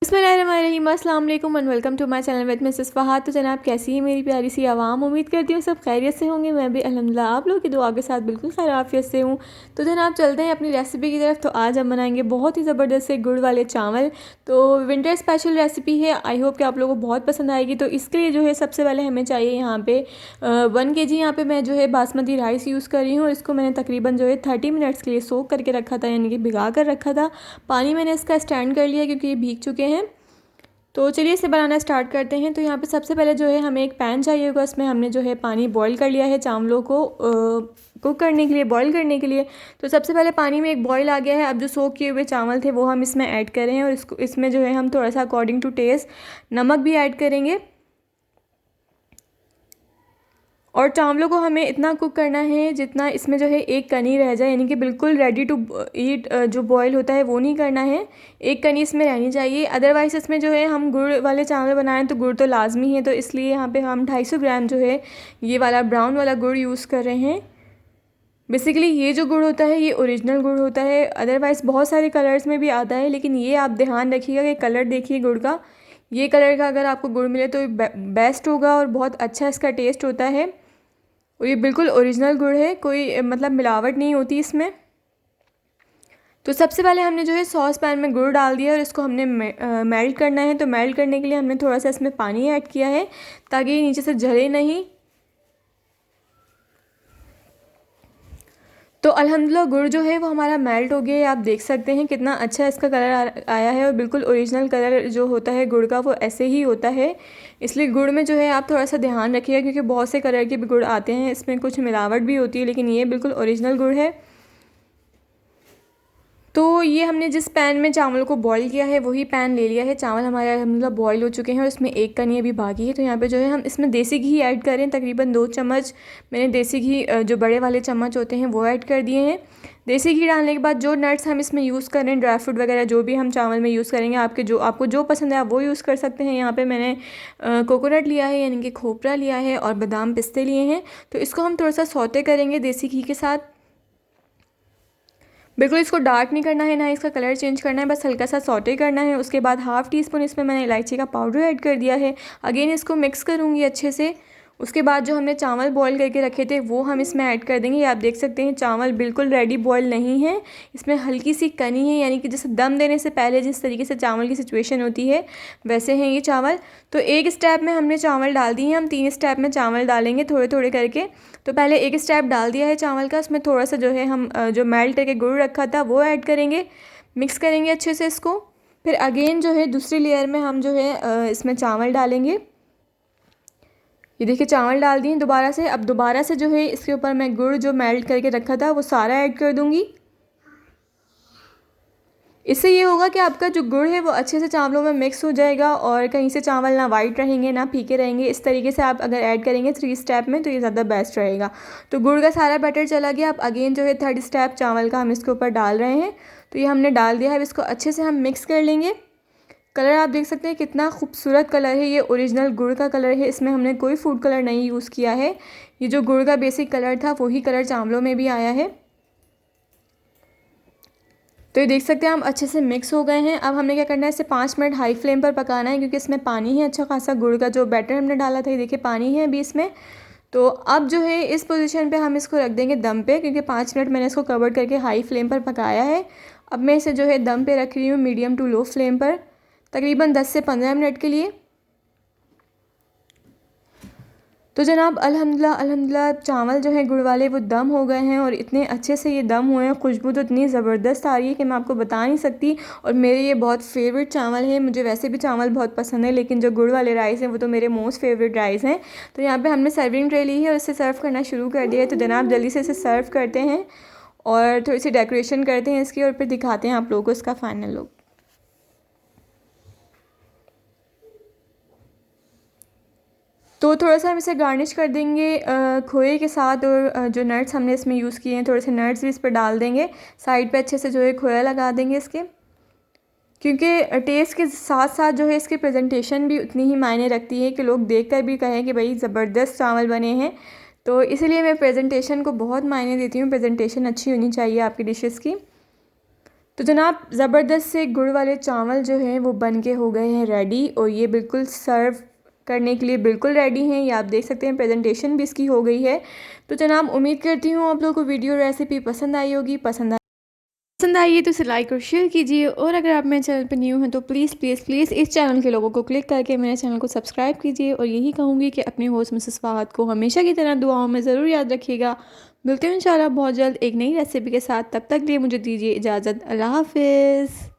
बिस्मिल्लाहिर्रहमानिर्रहीम, अस्सलाम वालेकुम and welcome to my channel with Mrs Fahad. तो जनाब कैसी है मेरी प्यारी सी आवाम। उम्मीद करती हूँ सब खैरियत से होंगे। मैं भी अल्हम्दुलिल्लाह आप लोग की दुआ के साथ बिल्कुल खैर आफियत से हूँ। तो जनाब चलते हैं अपनी रेसिपी की तरफ। तो आज हम बनाएंगे बहुत ही ज़बरदस्त से गुड़ वाले चावल। तो विंटर स्पेशल रेसिपी है, आई होप कि आप लोगों को बहुत पसंद आएगी। तो इसके लिए जो है सबसे पहले हमें चाहिए यहाँ पे 1 kg यहाँ पे मैं जो है बासमती राइस यूज़ कर रही हूँ। और इसको मैंने तकरीबन जो है 30 मिनट्स के लिए सोक करके रखा था, यानी कि भिगा कर रखा था। पानी मैंने इसका स्टैंड कर लिया क्योंकि ये भीग चुके हैं। तो चलिए इसे बनाना स्टार्ट करते हैं। तो यहाँ पे सबसे पहले जो है हमें एक पैन चाहिए होगा। इसमें हमने जो है पानी बॉईल कर लिया है चावलों को कुक करने के लिए, बॉईल करने के लिए। तो सबसे पहले पानी में एक बॉईल आ गया है। अब जो सोक किए हुए चावल थे वो हम इसमें ऐड कर रहे हैं। और इसको इसमें जो है हम थोड़ा सा अकॉर्डिंग टू टेस्ट नमक भी ऐड करेंगे। और चावलों को हमें इतना कुक करना है जितना इसमें जो है एक कनी रह जाए, यानी कि बिल्कुल रेडी टू ईट जो बॉयल होता है वो नहीं करना है। एक कनी इसमें रहनी चाहिए। अदरवाइज़ इसमें जो है हम गुड़ वाले चावल बनाएं तो गुड़ तो लाजमी है। तो इसलिए यहाँ पे हम 250 ग्राम जो है ये वाला ब्राउन वाला गुड़ यूज़ कर रहे हैं। बेसिकली ये जो गुड़ होता है ये ओरिजिनल गुड़ होता है। अदरवाइज़ बहुत सारे कलर्स में भी आता है, लेकिन ये आप ध्यान रखिएगा कि कलर देखिए गुड़ का। ये कलर का अगर आपको गुड़ मिले तो बेस्ट होगा और बहुत अच्छा इसका टेस्ट होता है। और ये बिल्कुल ओरिजिनल गुड़ है, कोई मतलब मिलावट नहीं होती इसमें। तो सबसे पहले हमने जो है सॉस पैन में गुड़ डाल दिया और इसको हमने मेल्ट करना है। तो मेल्ट करने के लिए हमने थोड़ा सा इसमें पानी ऐड किया है ताकि ये नीचे से जले नहीं। तो अल्हम्दुलिल्लाह गुड़ जो है वो हमारा मेल्ट हो गया है। आप देख सकते हैं कितना अच्छा इसका कलर आया है। और बिल्कुल ओरिजिनल कलर जो होता है गुड़ का वो ऐसे ही होता है। इसलिए गुड़ में जो है आप थोड़ा सा ध्यान रखिएगा, क्योंकि बहुत से कलर के भी गुड़ आते हैं, इसमें कुछ मिलावट भी होती है, लेकिन ये बिल्कुल ओरिजिनल गुड़ है। तो ये हमने जिस पैन में चावल को बॉईल किया है वही पैन ले लिया है। चावल हमारे अल्हम्दुलिल्लाह बॉईल हो चुके हैं और इसमें एक कनी अभी बाकी है। तो यहाँ पे जो है हम इसमें देसी घी ऐड करें, तकरीबन 2 चम्मच मैंने देसी घी जो बड़े वाले चम्मच होते हैं वो ऐड कर दिए हैं। देसी घी डालने के बाद जो नट्स हम इसमें यूज़ करें, ड्राई फ्रूट वगैरह जो भी हम चावल में यूज़ करेंगे, आपको जो पसंद है आप वो यूज़ कर सकते हैं। यहाँ पर मैंने कोकोनट लिया है, यानी कि खोपरा लिया है, और बादाम पिस्ते लिए हैं। तो इसको हम थोड़ा सा सौते करेंगे देसी घी के साथ। बिल्कुल इसको डार्क नहीं करना है, ना इसका कलर चेंज करना है, बस हल्का सा सौटे करना है। उसके बाद हाफ़ टी स्पून इसमें मैंने इलायची का पाउडर ऐड कर दिया है। अगेन इसको मिक्स करूँगी अच्छे से। उसके बाद जो हमने चावल बॉईल करके रखे थे वो हम इसमें ऐड कर देंगे। ये आप देख सकते हैं चावल बिल्कुल रेडी बॉईल नहीं है, इसमें हल्की सी कनी है, यानी कि जैसे दम देने से पहले जिस तरीके से चावल की सिचुएशन होती है वैसे हैं ये चावल। तो एक स्टेप में हमने चावल डाल दिए हैं, हम 3 स्टेप में चावल डालेंगे थोड़े थोड़े करके। तो पहले एक स्टेप डाल दिया है चावल का, उसमें थोड़ा सा जो है हम जो मेल्ट करके गुड़ रखा था वो ऐड करेंगे, मिक्स करेंगे अच्छे से इसको। फिर अगेन जो है दूसरी लेयर में हम जो है इसमें चावल डालेंगे। ये देखिए चावल डाल दिए दोबारा से। अब दोबारा से जो है इसके ऊपर मैं गुड़ जो मेल्ट करके रखा था वो सारा ऐड कर दूंगी। इससे ये होगा कि आपका जो गुड़ है वो अच्छे से चावलों में मिक्स हो जाएगा और कहीं से चावल ना वाइट रहेंगे ना फीके रहेंगे। इस तरीके से आप अगर ऐड करेंगे 3 स्टेप में तो ये ज़्यादा बेस्ट रहेगा। तो गुड़ का सारा बैटर चला गया। अब अगेन जो है 3rd स्टेप चावल का हम इसके ऊपर डाल रहे हैं। तो ये हमने डाल दिया है। अब इसको अच्छे से हम मिक्स कर लेंगे। कलर आप देख सकते हैं कितना खूबसूरत कलर है, ये ओरिजिनल गुड़ का कलर है, इसमें हमने कोई फूड कलर नहीं यूज़ किया है। ये जो गुड़ का बेसिक कलर था वही कलर चावलों में भी आया है। तो ये देख सकते हैं हम अच्छे से मिक्स हो गए हैं। अब हमें क्या करना है, इसे 5 मिनट हाई फ्लेम पर पकाना है, क्योंकि इसमें पानी है अच्छा खासा। गुड़ का जो बैटर हमने डाला था ये देखिए पानी है अभी इसमें। तो अब जो है इस पोजीशन पे हम इसको रख देंगे दम पे, क्योंकि 5 मिनट मैंने इसको कवर करके हाई फ्लेम पर पकाया है। अब मैं इसे जो है दम पे रख रही हूँ मीडियम टू लो फ्लेम पर, तकरीबन 10 से 15 मिनट के लिए। तो जनाब अल्हम्दुलिल्लाह चावल जो है गुड़ वाले वो दम हो गए हैं और इतने अच्छे से ये दम हुए हैं। खुशबू तो इतनी ज़बरदस्त आ रही है कि मैं आपको बता नहीं सकती। और मेरे ये बहुत फेवरेट चावल है। मुझे वैसे भी चावल बहुत पसंद है, लेकिन जो गुड़ वाले राइस हैं वो तो मेरे मोस्ट फेवरेट राइस हैं। तो यहाँ पे हमने सर्विंग ट्रे ली है और इसे सर्व करना शुरू कर दिया है। तो जनाब जल्दी से इसे सर्व करते हैं और थोड़ी सी डेकोरेशन करते हैं इसकी, और फिर दिखाते हैं आप लोगों को इसका फाइनल लुक। तो थोड़ा सा हम इसे गार्निश कर देंगे खोए के साथ। और जो नट्स हमने इसमें यूज़ किए हैं थोड़े से नट्स भी इस पर डाल देंगे। साइड पे अच्छे से जो है खोया लगा देंगे इसके, क्योंकि टेस्ट के साथ साथ जो है इसकी प्रेजेंटेशन भी उतनी ही मायने रखती है कि लोग देख कर भी कहें कि भाई ज़बरदस्त चावल बने हैं। तो इसलिए मैं प्रेजेंटेशन को बहुत मायने देती हूँ, प्रेजेंटेशन अच्छी होनी चाहिए आपकी डिशेज़ की। तो जनाब ज़बरदस्त से गुड़ वाले चावल जो हैं वो बन के हो गए हैं रेडी और ये बिल्कुल सर्व करने के लिए बिल्कुल रेडी हैं। ये आप देख सकते हैं, प्रेजेंटेशन भी इसकी हो गई है। तो जनाब उम्मीद करती हूँ आप लोगों को वीडियो रेसिपी पसंद आई होगी। पसंद आई है तो इसे लाइक और शेयर कीजिए, और अगर आप मेरे चैनल पर न्यू हैं तो प्लीज़ प्लीज़ प्लीज़ इस चैनल के लोगों को क्लिक करके मेरे चैनल को सब्सक्राइब कीजिए। और यही कहूँगी कि अपने होस्ट मिसेस फ़ाहद को हमेशा की तरह दुआओं में ज़रूर याद रखिएगा। मिलते हैं इंशाल्लाह बहुत जल्द एक नई रेसिपी के साथ। तब तक लिए मुझे दीजिए इजाज़त। अल्लाह हाफ़िज़।